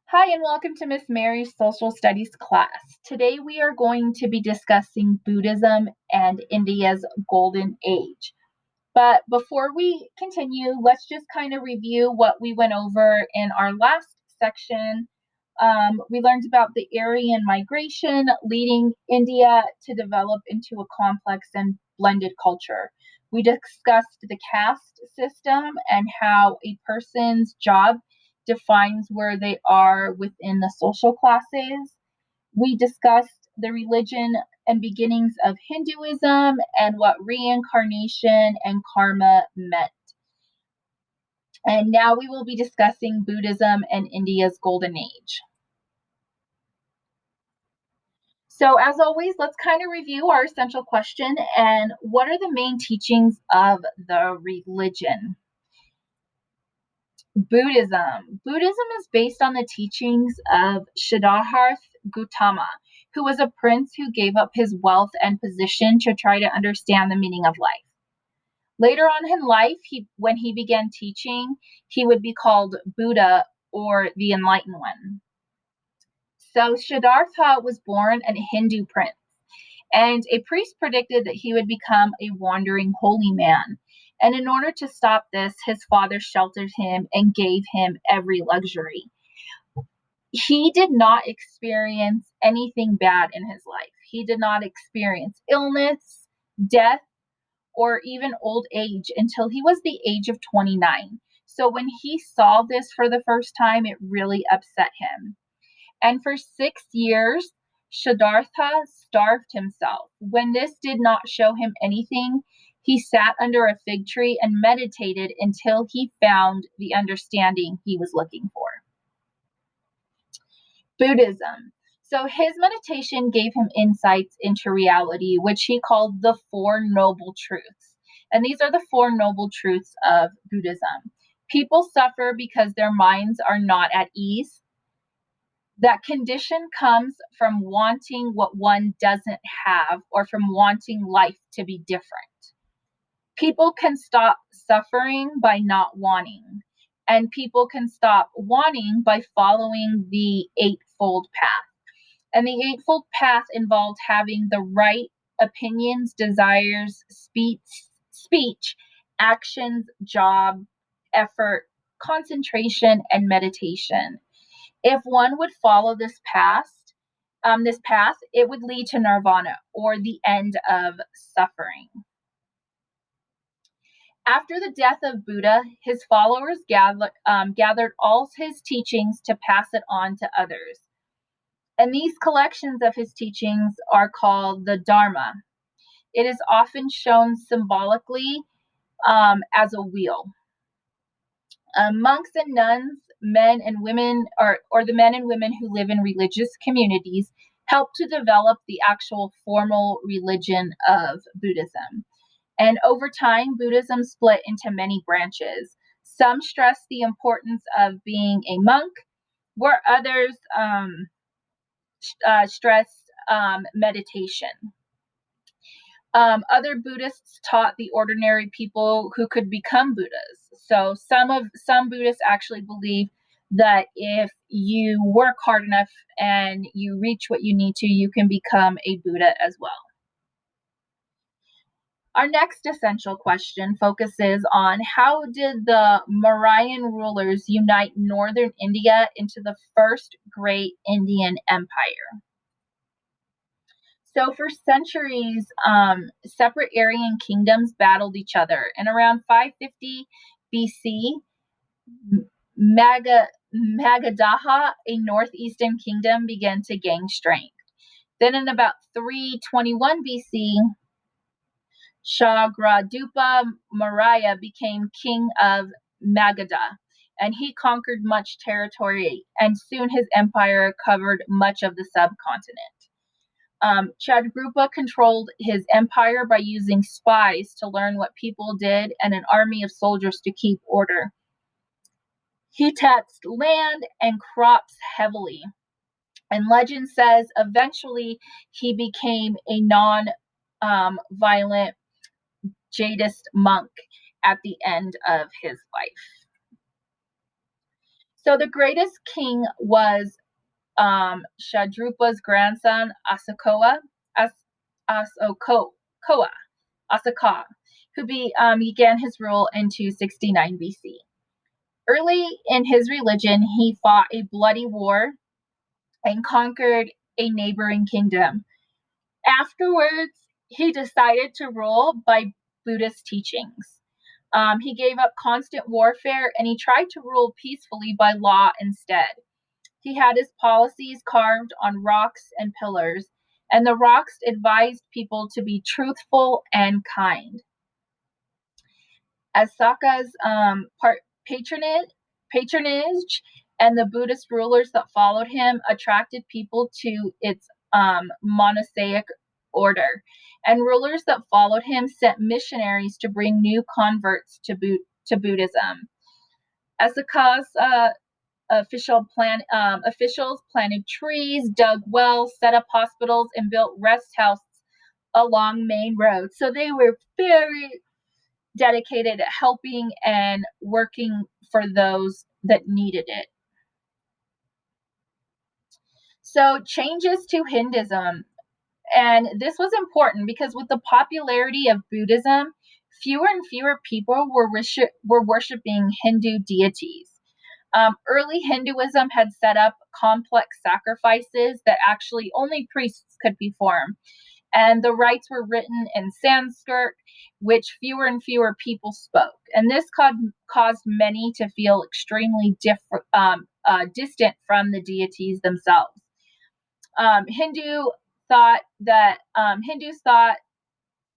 Hi, and welcome to Miss Mary's Social Studies class. Today we are going to be discussing Buddhism and India's Golden Age. But before we continue, let's just kind of review what we went over in our last section. We learned about the Aryan migration leading India to develop into a complex and blended culture. We discussed the caste system and how a person's job defines where they are within the social classes. We discussed the religion and beginnings of Hinduism and what reincarnation and karma meant. And now we will be discussing Buddhism and India's Golden Age. So, as always, let's kind of review our essential question and what are the main teachings of the religion? Buddhism. Buddhism is based on the teachings of Siddhartha Gautama, who was a prince who gave up his wealth and position to try to understand the meaning of life. Later on in life, when he began teaching, he would be called Buddha or the Enlightened One. So Siddhartha was born a Hindu prince, and a priest predicted that he would become a wandering holy man. And in order to stop this, his father sheltered him and gave him every luxury. He did not experience anything bad in his life. He did not experience illness, death, or even old age until he was the age of 29. So when he saw this for the first time, it really upset him. And for 6 years, Siddhartha starved himself. When this did not show him anything, he sat under a fig tree and meditated until he found the understanding he was looking for. Buddhism. So his meditation gave him insights into reality, which he called the Four Noble Truths. And these are the Four Noble Truths of Buddhism. People suffer because their minds are not at ease. That condition comes from wanting what one doesn't have or from wanting life to be different. People can stop suffering by not wanting, and people can stop wanting by following the Eightfold Path. And the Eightfold Path involved having the right opinions, desires, speech, actions, job, effort, concentration, and meditation. If one would follow this path, it would lead to nirvana or the end of suffering. After the death of Buddha, his followers gathered all his teachings to pass it on to others. And these collections of his teachings are called the Dharma. It is often shown symbolically as a wheel. Monks and nuns, men and women, or the men and women who live in religious communities, help to develop the actual formal religion of Buddhism. And over time, Buddhism split into many branches. Some stress the importance of being a monk, where others stress meditation. Other Buddhists taught the ordinary people who could become Buddhas. So some Buddhists actually believe that if you work hard enough and you reach what you need to, you can become a Buddha as well. Our next essential question focuses on how did the Mauryan rulers unite northern India into the first great Indian empire? So for centuries, separate Aryan kingdoms battled each other. And around 550 BC, Magadha, a northeastern kingdom, began to gain strength. Then in about 321 BC, Chagradupa Maurya became king of Magadha, and he conquered much territory, and soon his empire covered much of the subcontinent. Chadragupta controlled his empire by using spies to learn what people did and an army of soldiers to keep order. He taxed land and crops heavily, and legend says eventually he became a non-violent Jainist monk at the end of his life. So the greatest king was Shadrupa's grandson As- Asokoa, Asaka, who began his rule in 269 BC. Early in his religion, he fought a bloody war and conquered a neighboring kingdom. Afterwards, he decided to rule by Buddhist teachings. He gave up constant warfare and he tried to rule peacefully by law instead. He had his policies carved on rocks and pillars, and the rocks advised people to be truthful and kind. Asaka's patronage and the Buddhist rulers that followed him attracted people to its monastic order. And rulers that followed him sent missionaries to bring new converts to Buddhism. Asaka's officials planted trees, dug wells, set up hospitals, and built rest houses along main roads. So they were very dedicated at helping and working for those that needed it. So changes to Hinduism. And this was important because with the popularity of Buddhism, fewer and fewer people were worshiping Hindu deities. Early Hinduism had set up complex sacrifices that actually only priests could perform. And the rites were written in Sanskrit, which fewer and fewer people spoke. And this caused many to feel extremely distant from the deities themselves. Hindus thought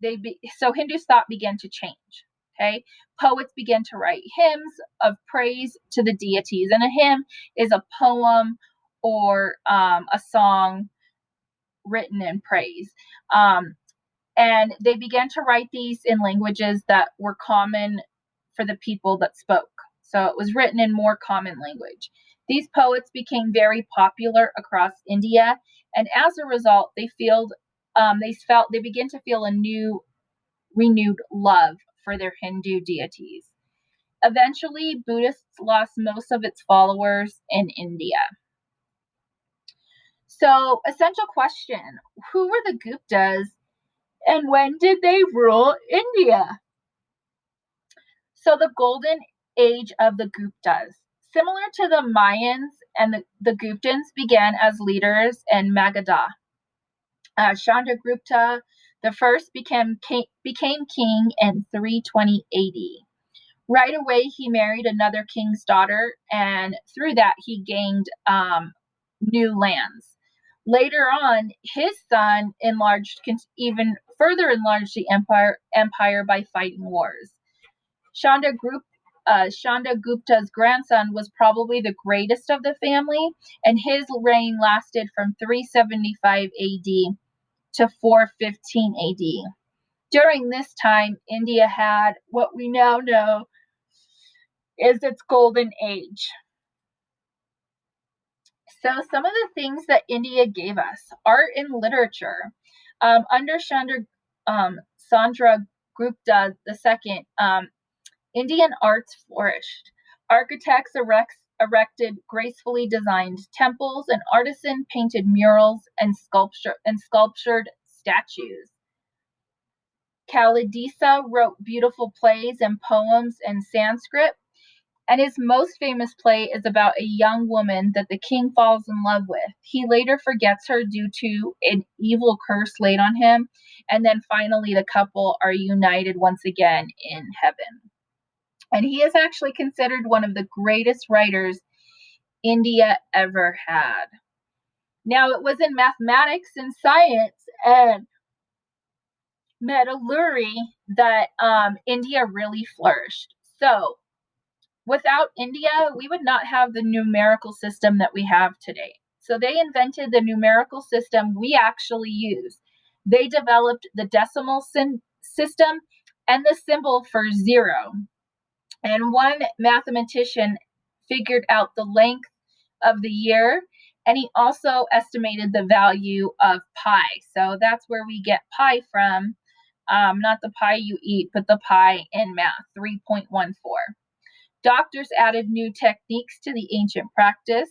Hindus thought began to change. Okay, poets began to write hymns of praise to the deities, and a hymn is a poem or a song written in praise. And they began to write these in languages that were common for the people that spoke. So it was written in more common language. These poets became very popular across India, and as a result, they began to feel a renewed love for their Hindu deities. Eventually, Buddhists lost most of its followers in India. So, essential question: who were the Guptas and when did they rule India? So, the golden age of the Guptas, similar to the Mayans and the Guptans, began as leaders in Magadha. Chandragupta the first became king in 320 AD. Right away, he married another king's daughter, and through that, he gained new lands. Later on, his son even further enlarged the empire by fighting wars. Chandragupta's grandson was probably the greatest of the family, and his reign lasted from 375 AD to 415 AD. During this time, India had what we now know is its golden age. So, some of the things that India gave us: art and literature. Under Chandragupta II, Indian arts flourished. Architects erected gracefully designed temples, and artisans painted murals and sculptured statues. Kalidasa wrote beautiful plays and poems in Sanskrit, and his most famous play is about a young woman that the king falls in love with. He later forgets her due to an evil curse laid on him, and then finally the couple are united once again in heaven. And he is actually considered one of the greatest writers India ever had. Now, it was in mathematics and science and metallurgy that India really flourished. So, without India, we would not have the numerical system that we have today. So, they invented the numerical system we actually use. They developed the decimal system and the symbol for zero. And one mathematician figured out the length of the year, and he also estimated the value of pi. So that's where we get pi from, not the pie you eat, but the pi in math, 3.14. Doctors added new techniques to the ancient practice.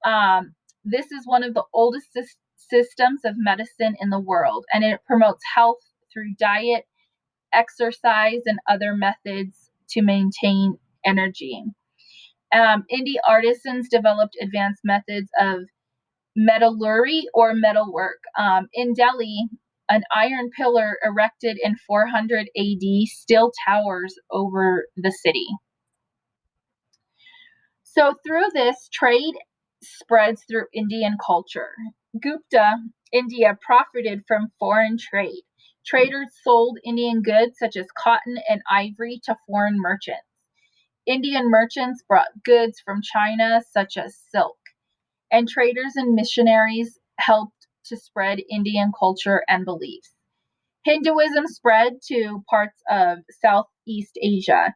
Um, this is one of the oldest systems of medicine in the world, and it promotes health through diet, exercise, and other methods to maintain energy. Indie artisans developed advanced methods of metallurgy or metalwork. In Delhi, an iron pillar erected in 400 AD still towers over the city. So, through this, trade spreads through Indian culture. Gupta, India profited from foreign trade. Traders sold Indian goods such as cotton and ivory to foreign merchants. Indian merchants brought goods from China, such as silk, and traders and missionaries helped to spread Indian culture and beliefs. Hinduism spread to parts of Southeast Asia,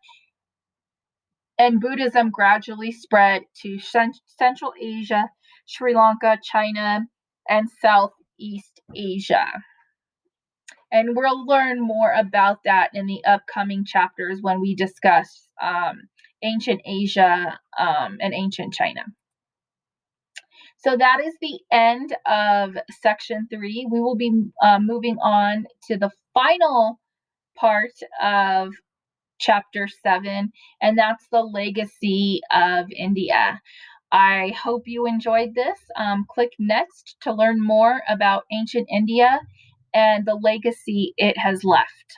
and Buddhism gradually spread to Central Asia, Sri Lanka, China, and Southeast Asia. And we'll learn more about that in the upcoming chapters when we discuss ancient Asia and ancient China. So that is the end of section 3. We will be moving on to the final part of chapter 7, and that's the legacy of India. I hope you enjoyed this. Click next to learn more about ancient India and the legacy it has left.